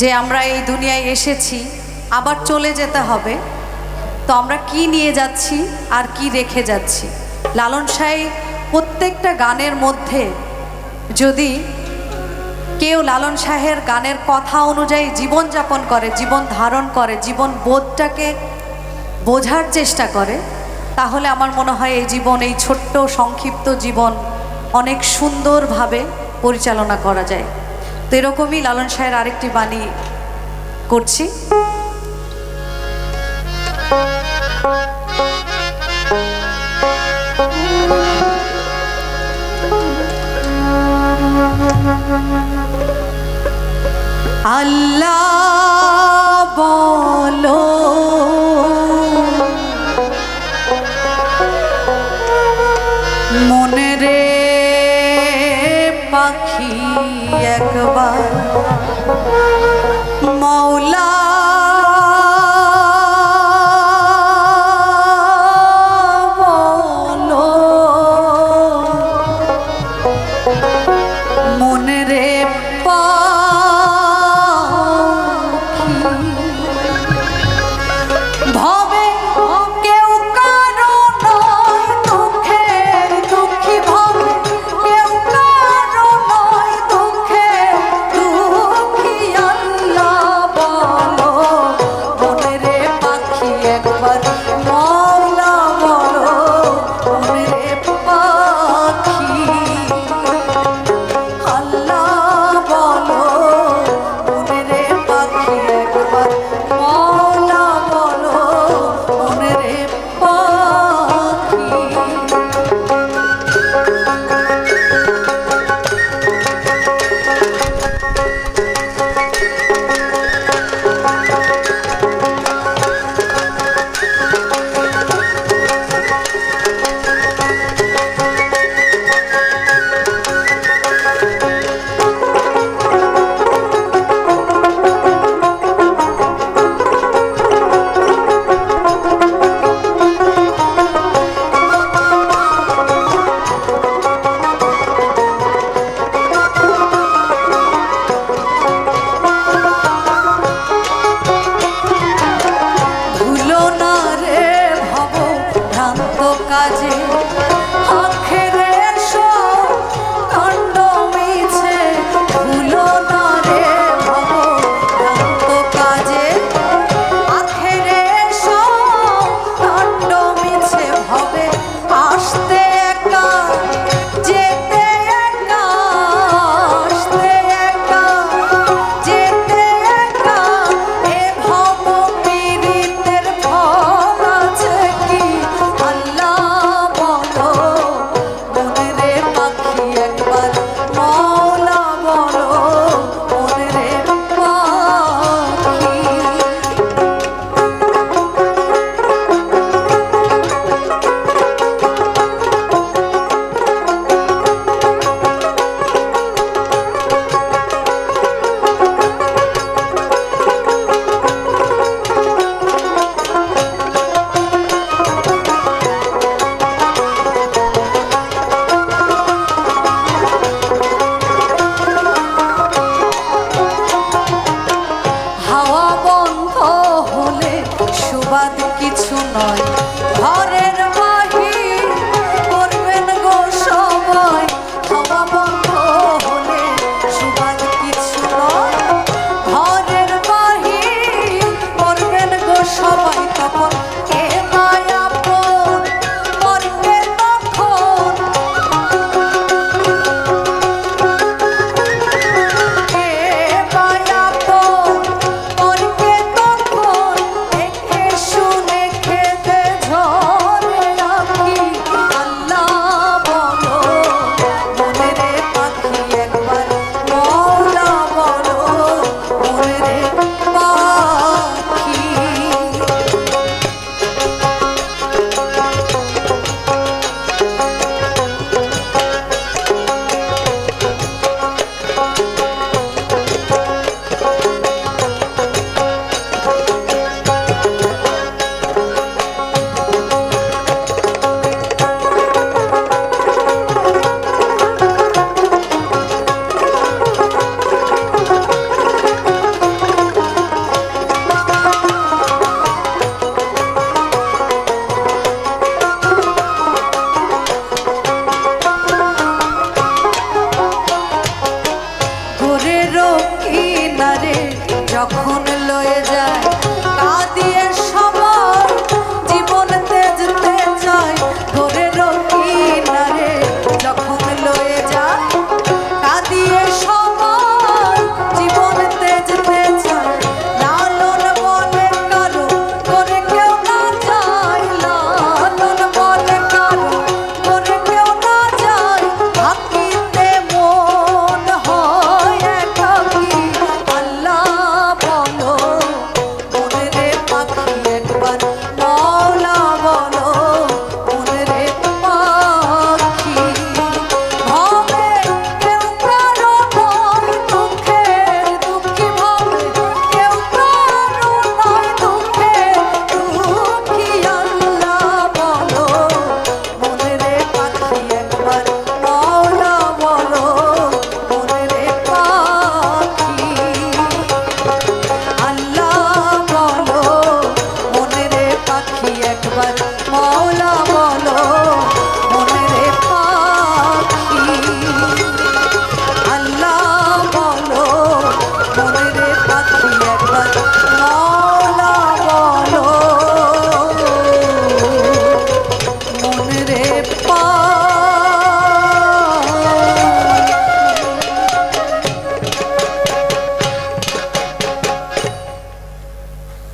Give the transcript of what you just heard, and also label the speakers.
Speaker 1: যে আমরা এই দুনিয়ায় এসেছি, আবার চলে যেতে হবে, তো আমরা কি নিয়ে যাচ্ছি আর কি রেখে যাচ্ছি। লালন সাহেব প্রত্যেকটা গানের মধ্যে যদি কেউ লালন সাহের গানের কথা অনুযায়ী জীবনযাপন করে, জীবন ধারণ করে, জীবন বোধটাকে বোঝার চেষ্টা করে, তাহলে আমার মনে হয় এই জীবন, এই ছোট্ট সংক্ষিপ্ত জীবন অনেক সুন্দরভাবে পরিচালনা করা যায়। তো এরকমই লালন সাহের আরেকটি বাণী করছি। আল্লাহ বলো মনে রে পাখি একবার মৌলা বলো মনে রে কিছু নয়